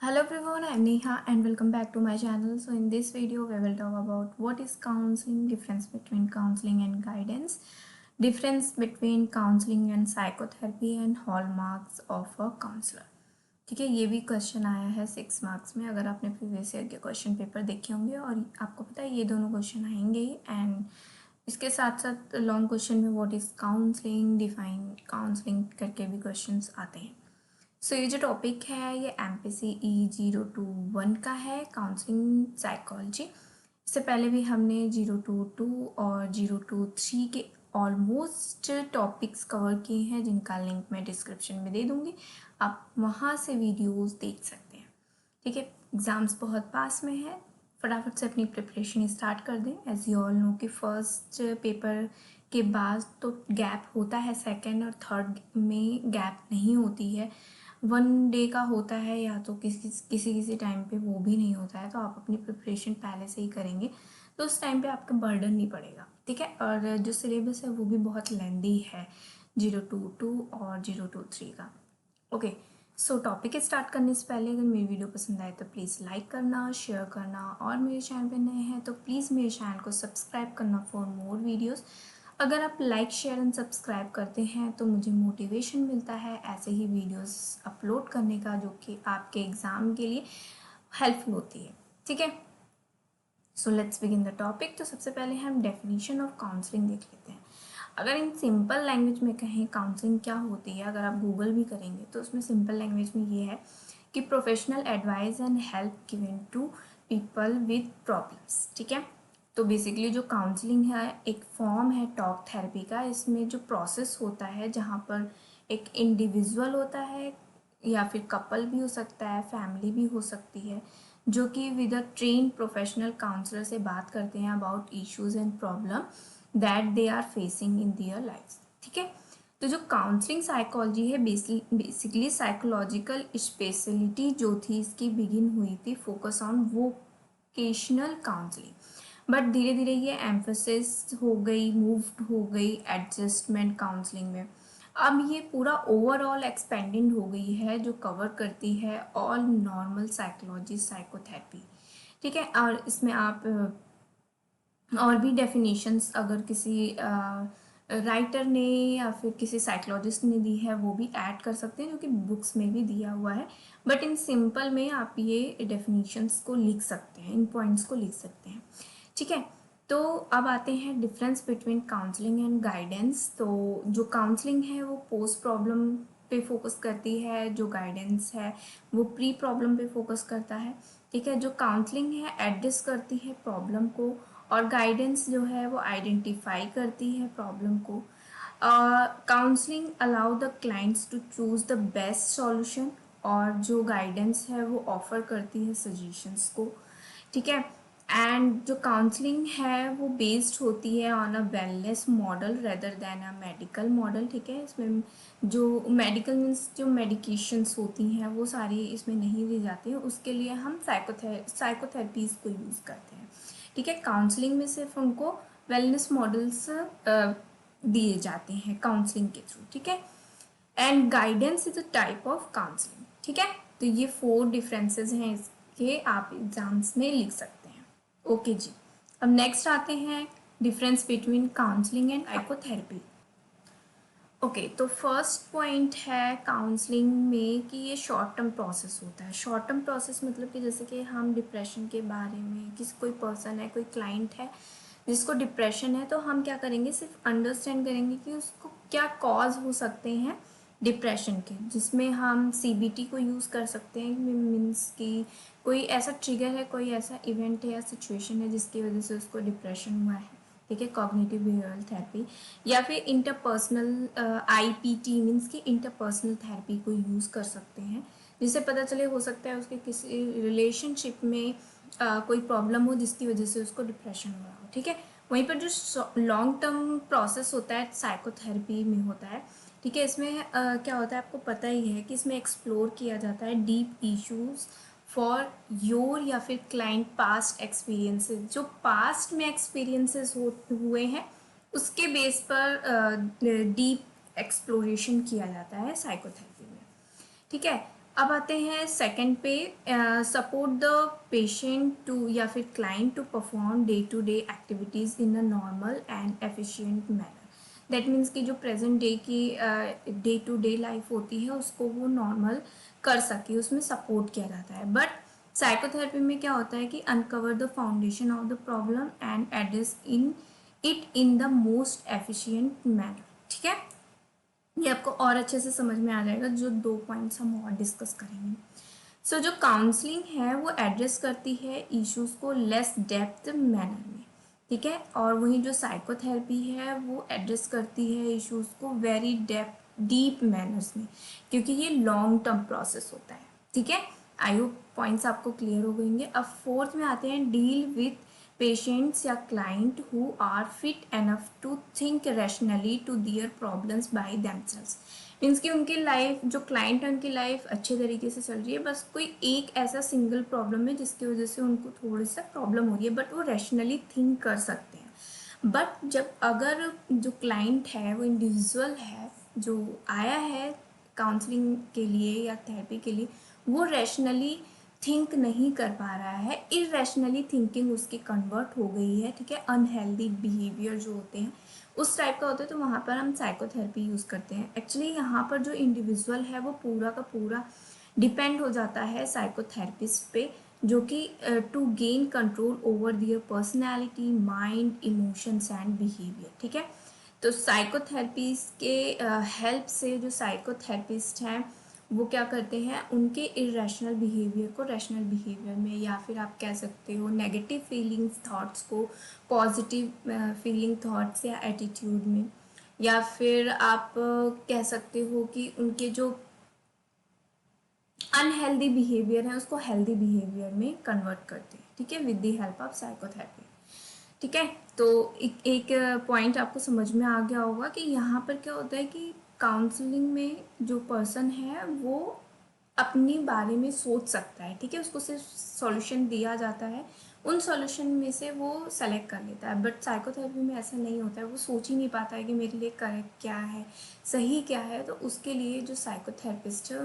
Hello everyone, I'm Neha and welcome back to my channel. So in this video we will talk about what is counseling, difference between counseling and guidance, difference between counseling and psychotherapy and hallmarks of a counselor. ठीक है, ये भी question आया है 6 marks में। अगर आपने previous year के क्वेश्चन पेपर देखे होंगे और आपको पता है ये दोनों क्वेश्चन आएंगे ही। एंड इसके साथ साथ लॉन्ग क्वेश्चन में what is counselling, define counselling करके भी क्वेश्चंस आते हैं। सो ये जो टॉपिक है ये MPCE 021 का है, काउंसलिंग साइकोलॉजी। इससे पहले भी हमने 022 और 023 के ऑलमोस्ट टॉपिक्स कवर किए हैं, जिनका लिंक मैं डिस्क्रिप्शन में दे दूँगी, आप वहाँ से वीडियोस देख सकते हैं। ठीक है, एग्ज़ाम्स बहुत पास में है, फटाफट से अपनी प्रिपरेशन स्टार्ट कर दें। एज यू ऑल नो कि फर्स्ट पेपर के बाद तो गैप होता है, सेकंड और थर्ड में गैप नहीं होती है, 1 डे का होता है या तो किसी टाइम पे वो भी नहीं होता है। तो आप अपनी प्रिपरेशन पहले से ही करेंगे तो उस टाइम पे आपका बर्डन नहीं पड़ेगा। ठीक है, और जो सिलेबस है वो भी बहुत लेंदी है 022 और 023 का। ओके, सो टॉपिक स्टार्ट करने से पहले अगर मेरी वीडियो पसंद आए तो प्लीज़ लाइक करना, शेयर करना, और मेरे चैनल पे नए हैं तो प्लीज़ मेरे चैनल को सब्सक्राइब करना फॉर मोर वीडियोस। अगर आप लाइक, शेयर एंड सब्सक्राइब करते हैं तो मुझे मोटिवेशन मिलता है ऐसे ही वीडियोस अपलोड करने का, जो कि आपके एग्ज़ाम के लिए हेल्पफुल होती है। ठीक है, so let's begin the topic. तो सबसे पहले हम डेफिनेशन ऑफ काउंसलिंग देख लेते हैं। अगर इन सिंपल लैंग्वेज में कहें काउंसलिंग क्या होती है, अगर आप गूगल भी करेंगे तो उसमें सिंपल लैंग्वेज में ये है कि professional advice and help given to people with problems. ठीक है, तो बेसिकली जो काउंसलिंग है एक फॉर्म है टॉक थेरेपी का। इसमें जो प्रोसेस होता है जहाँ पर एक इंडिविजुअल होता है या फिर कपल भी हो सकता है, फैमिली भी हो सकती है, जो कि with a train professional counsellor से बात करते हैं about issues and problem that they are facing in their life. ठीक है, तो जो काउंसलिंग साइकोलॉजी है बेसिकली साइकोलॉजिकल स्पेशलिटी जो थी इसकी बिगिन हुई थी focus on vocational counselling, but धीरे धीरे ये एम्फोसिस हो गई, मूव्ड हो गई एडजस्टमेंट काउंसलिंग में। अब ये पूरा ओवरऑल एक्सपेंडेड हो गई है, जो कवर करती है ऑल नॉर्मल साइकोलॉजी साइकोथेरेपी। ठीक है, और इसमें आप और भी डेफिनेशंस अगर किसी राइटर ने या फिर किसी साइकोलॉजिस्ट ने दी है वो भी ऐड कर सकते हैं, जो कि बुक्स में भी दिया हुआ है। बट इन सिंपल में आप ये डेफिनेशंस को लिख सकते हैं, इन पॉइंट्स को लिख सकते हैं। ठीक है, तो अब आते हैं difference between counselling and guidance. तो जो काउंसलिंग है वो पोस्ट प्रॉब्लम पे फोकस करती है, जो गाइडेंस है वो प्री प्रॉब्लम पे फोकस करता है। ठीक है, जो काउंसलिंग है एड्रेस करती है प्रॉब्लम को, और गाइडेंस जो है वो आइडेंटिफाई करती है प्रॉब्लम को। Counselling allow the clients to choose the best solution, और जो गाइडेंस है वो ऑफर करती है सजेशंस को। ठीक है, एंड जो काउंसलिंग है वो बेस्ड होती है on a wellness model rather than a medical model. ठीक है, इसमें जो मेडिकल मीन्स जो मेडिकेशंस होती हैं वो सारी इसमें नहीं दी जाती हैं, उसके लिए हम साइकोथेरेपीज़ को यूज़ करते हैं। ठीक है, काउंसलिंग में सिर्फ उनको वेलनेस मॉडल्स दिए जाते हैं काउंसलिंग के थ्रू। ठीक है, and guidance is a type of counselling. ठीक है, तो ये 4 डिफरेंसेस हैं इसके, आप एग्जाम्स में लिख सकते हैं। ओके जी, अब नेक्स्ट आते हैं difference between counselling and psychotherapy. Okay, तो फर्स्ट पॉइंट है काउंसलिंग में कि ये शॉर्ट टर्म प्रोसेस होता है। शॉर्ट टर्म प्रोसेस मतलब कि जैसे कि हम डिप्रेशन के बारे में, किसी कोई पर्सन है, कोई क्लाइंट है जिसको डिप्रेशन है, तो हम क्या करेंगे, सिर्फ अंडरस्टैंड करेंगे कि उसको क्या कॉज हो सकते हैं डिप्रेशन के, जिसमें हम CBT को यूज़ कर सकते हैं। मीन्स कि कोई ऐसा ट्रिगर है, कोई ऐसा इवेंट है या सिचुएशन है जिसकी वजह से उसको डिप्रेशन हुआ है। ठीक है, कॉग्निटिव बिहेवियरल थेरेपी, या फिर इंटरपर्सनल IPT मीन्स कि इंटरपर्सनल थेरेपी को यूज़ कर सकते हैं, जिससे पता चले हो सकता है उसके किसी रिलेशनशिप में कोई प्रॉब्लम हो जिसकी वजह से उसको डिप्रेशन हो रहा हो। ठीक है, वहीं पर जो लॉन्ग टर्म प्रोसेस होता है साइकोथेरेपी में होता है। ठीक है, इसमें क्या होता है आपको पता ही है कि इसमें एक्सप्लोर किया जाता है डीप इश्यूज फॉर योर या फिर क्लाइंट पास्ट एक्सपीरियंसेस, जो पास्ट में एक्सपीरियंसेस हुए हैं उसके बेस पर डीप एक्सप्लोरेशन किया जाता है साइकोथेरेपी में। ठीक है, अब आते हैं सेकंड पे, सपोर्ट द पेशेंट टू या फिर client to perform day to day activities in a normal and efficient manner. That means कि जो प्रेजेंट डे की डे टू डे लाइफ होती है उसको वो नॉर्मल कर सके, उसमें सपोर्ट किया जाता है। बट साइकोथेरेपी में क्या होता है कि uncover the foundation of the problem and address in it in the most efficient manner. ठीक है, ये आपको और अच्छे से समझ में आ जाएगा जो दो पॉइंट्स हम और डिस्कस करेंगे। सो जो काउंसलिंग है वो एड्रेस करती है इश्यूज को लेस डेप्थ मैनर में, ठीक है, और वहीं जो साइकोथेरेपी है वो एड्रेस करती है इश्यूज को वेरी डेप्थ डीप मैनर्स में, क्योंकि ये लॉन्ग टर्म प्रोसेस होता है। ठीक है, आई होप पॉइंट्स आपको क्लियर हो गएंगे। अब फोर्थ में आते हैं, डील विथ पेशेंट्स या client who are fit enough to think rationally to their problems by themselves. Means कि उनकी लाइफ, जो क्लाइंट है उनकी लाइफ अच्छे तरीके से चल रही है, बस कोई एक ऐसा सिंगल प्रॉब्लम है जिसकी वजह से उनको थोड़ी सा प्रॉब्लम हो रही है, बट वो रैशनली थिंक कर सकते हैं। बट जब अगर जो क्लाइंट है वो इंडिविजुअल है, जो आया है काउंसलिंग के लिए या थेरेपी के लिए, वो रैशनली थिंक नहीं कर पा रहा है, इरेशनली थिंकिंग उसकी कन्वर्ट हो गई है, ठीक है, अनहेल्दी बिहेवियर जो होते हैं उस टाइप का होता है, तो वहाँ पर हम साइकोथेरेपी यूज़ करते हैं। एक्चुअली यहाँ पर जो इंडिविजुअल है वो पूरा का पूरा डिपेंड हो जाता है साइकोथेरेपिस्ट पे, जो कि to gain control over their personality, mind, emotions and behaviour. ठीक है, तो साइकोथेरेपिस्ट के हेल्प से जो साइकोथेरेपिस्ट हैं वो क्या करते हैं, उनके इरेशनल बिहेवियर को रैशनल बिहेवियर में, या फिर आप कह सकते हो नेगेटिव फीलिंग्स थॉट्स को पॉजिटिव फीलिंग थॉट्स या एटीट्यूड में, या फिर आप कह सकते हो कि उनके जो अनहेल्दी बिहेवियर है उसको हेल्दी बिहेवियर में कन्वर्ट करते हैं। ठीक है, with the help of psychotherapy. ठीक है, तो एक पॉइंट आपको समझ में आ गया होगा कि यहाँ पर क्या होता है कि काउंसलिंग में जो पर्सन है वो अपनी बारे में सोच सकता है। ठीक है, उसको सिर्फ सॉल्यूशन दिया जाता है, उन सॉल्यूशन में से वो सेलेक्ट कर लेता है। बट साइकोथेरेपी में ऐसा नहीं होता है, वो सोच ही नहीं पाता है कि मेरे लिए करेक्ट क्या है, सही क्या है। तो उसके लिए जो साइकोथेरेपिस्ट है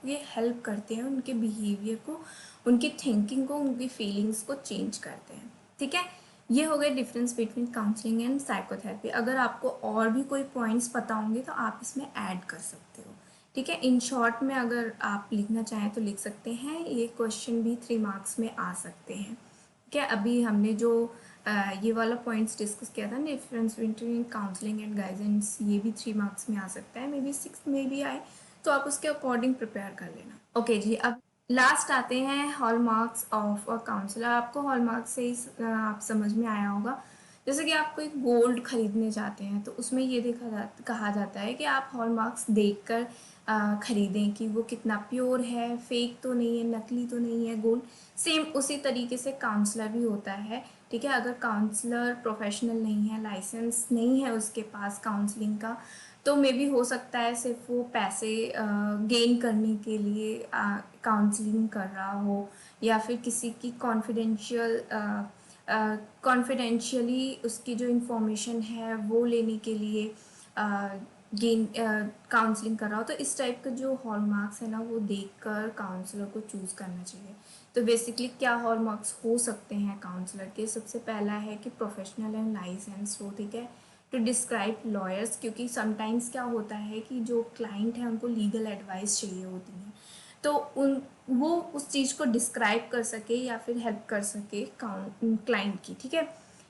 ये हेल्प करते हैं, उनके बिहेवियर को, उनकी थिंकिंग को, उनकी फीलिंग्स को चेंज करते हैं। ठीक है, ये हो गए difference between counselling and psychotherapy. अगर आपको और भी कोई पॉइंट्स पता होंगे तो आप इसमें ऐड कर सकते हो। ठीक है, इन शॉर्ट में अगर आप लिखना चाहें तो लिख सकते हैं, ये क्वेश्चन भी 3 मार्क्स में आ सकते हैं। ठीक है, अभी हमने जो ये वाला पॉइंट्स डिस्कस किया था ना, difference between counselling and guidance, ये भी 3 मार्क्स में आ सकता है, मे बी 6 में भी आए, तो आप उसके अकॉर्डिंग प्रिपेयर कर लेना। ओके जी, अब लास्ट आते हैं हॉलमार्क्स ऑफ अ काउंसलर। आपको हॉलमार्क से ही आप समझ में आया होगा, जैसे कि आप कोई गोल्ड खरीदने जाते हैं तो उसमें ये कहा जाता है कि आप हॉलमार्क्स देखकर खरीदें कि वो कितना प्योर है, फेक तो नहीं है, नकली तो नहीं है गोल्ड। सेम उसी तरीके से काउंसलर भी होता है। ठीक है, अगर काउंसलर प्रोफेशनल नहीं है, लाइसेंस नहीं है उसके पास काउंसलिंग का, तो मे बी हो सकता है सिर्फ वो पैसे गेन करने के लिए काउंसलिंग कर रहा हो, या फिर किसी की कॉन्फिडेंशियली उसकी जो इंफॉर्मेशन है वो लेने के लिए गेन काउंसलिंग कर रहा हो। तो इस टाइप का जो हॉलमार्क्स है ना वो देखकर काउंसलर को चूज़ करना चाहिए। तो बेसिकली क्या हॉलमार्क्स हो सकते हैं काउंसलर के, सबसे पहला है कि प्रोफेशनल एंड लाइसेंस हो। ठीक है, टू डिस्क्राइब लॉयर्स, क्योंकि समटाइम्स क्या होता है कि जो क्लाइंट है उनको लीगल एडवाइस चाहिए होती है, तो उन वो उस चीज़ को डिस्क्राइब कर सके या फिर हेल्प कर सके क्लाइंट की। ठीक है,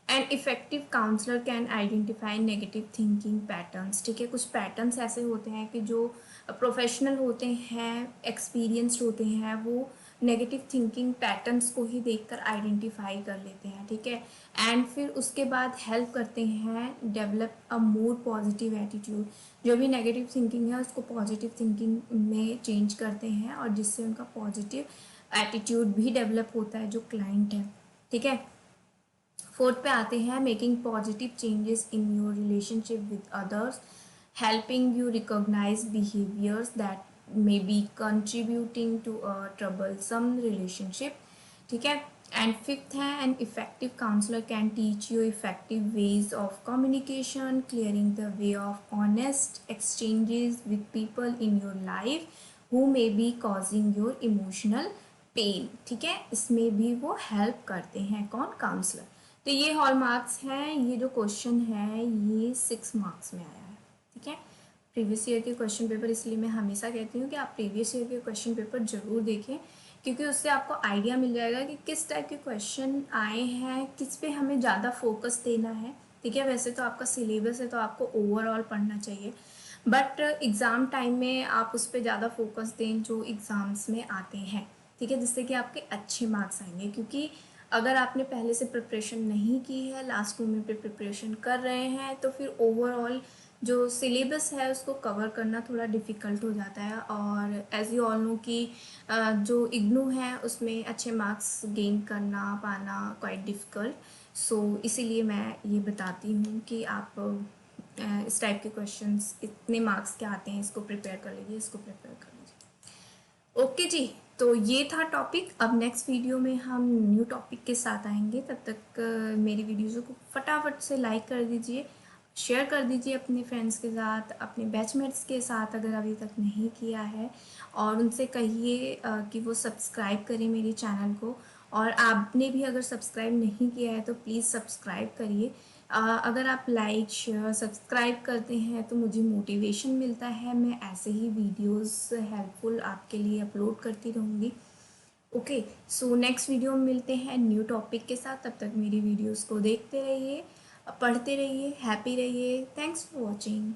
and effective counsellor can identify negative thinking patterns. ठीक है, कुछ पैटर्न्स ऐसे होते हैं कि जो प्रोफेशनल होते हैं, एक्सपीरियंस्ड होते हैं, वो नेगेटिव थिंकिंग पैटर्न्स को ही देखकर आइडेंटिफाई कर लेते हैं। ठीक है, एंड फिर उसके बाद हेल्प करते हैं develop a more positive attitude. जो भी नेगेटिव थिंकिंग है उसको पॉजिटिव थिंकिंग में चेंज करते हैं, और जिससे उनका पॉजिटिव एटीट्यूड भी डेवलप होता है जो क्लाइंट है। ठीक है, फोर्थ पे आते हैं, making positive changes in your relationship with others, helping you recognise behaviours that may be contributing to a troublesome relationship. ठीक है, एंड फिफ्थ है, an effective counsellor can teach you effective ways of communication, clearing the way of honest exchanges with people in your life who may be causing your emotional pain. ठीक है, इसमें भी वो help करते हैं। कौन? Counsellor. तो ये हॉल मार्क्स हैं। ये जो क्वेश्चन है ये 6 मार्क्स में आया है। ठीक है, प्रीवियस ईयर के क्वेश्चन पेपर, इसलिए मैं हमेशा कहती हूँ कि आप प्रीवियस ईयर के क्वेश्चन पेपर जरूर देखें, क्योंकि उससे आपको आइडिया मिल जाएगा कि किस टाइप के क्वेश्चन आए हैं, किस पे हमें ज़्यादा फोकस देना है। ठीक है, वैसे तो आपका सिलेबस है तो आपको ओवरऑल पढ़ना चाहिए, बट एग्ज़ाम टाइम में आप उस पर ज़्यादा फोकस दें जो एग्ज़ाम्स में आते हैं। ठीक है, जिससे कि आपके अच्छे मार्क्स आएंगे। क्योंकि अगर आपने पहले से प्रिपरेशन नहीं की है, लास्ट मोमेंट पे प्रिपरेशन कर रहे हैं, तो फिर ओवरऑल जो सिलेबस है उसको कवर करना थोड़ा डिफ़िकल्ट हो जाता है। और एज यू ऑल नो कि जो इग्नू है उसमें अच्छे मार्क्स गेन करना पाना क्वाइट डिफ़िकल्ट। सो इसीलिए मैं ये बताती हूँ कि आप इस टाइप के क्वेश्चंस इतने मार्क्स के आते हैं, इसको प्रिपेयर कर लीजिए, इसको प्रिपेयर कर लीजिए। ओके जी, तो ये था टॉपिक। अब नेक्स्ट वीडियो में हम न्यू टॉपिक के साथ आएंगे। तब तक मेरी वीडियोज़ को फटाफट से लाइक कर दीजिए, शेयर कर दीजिए अपने फ्रेंड्स के साथ, अपने बैचमेट्स के साथ अगर अभी तक नहीं किया है, और उनसे कहिए कि वो सब्सक्राइब करें मेरे चैनल को। और आपने भी अगर सब्सक्राइब नहीं किया है तो प्लीज़ सब्सक्राइब करिए। अगर आप लाइक शेयर सब्सक्राइब करते हैं तो मुझे मोटिवेशन मिलता है, मैं ऐसे ही वीडियोस हेल्पफुल आपके लिए अपलोड करती रहूँगी। ओके, सो नेक्स्ट वीडियो में मिलते हैं न्यू टॉपिक के साथ। तब तक मेरी वीडियोस को देखते रहिए, पढ़ते रहिए, हैप्पी रहिए। Thanks for watching.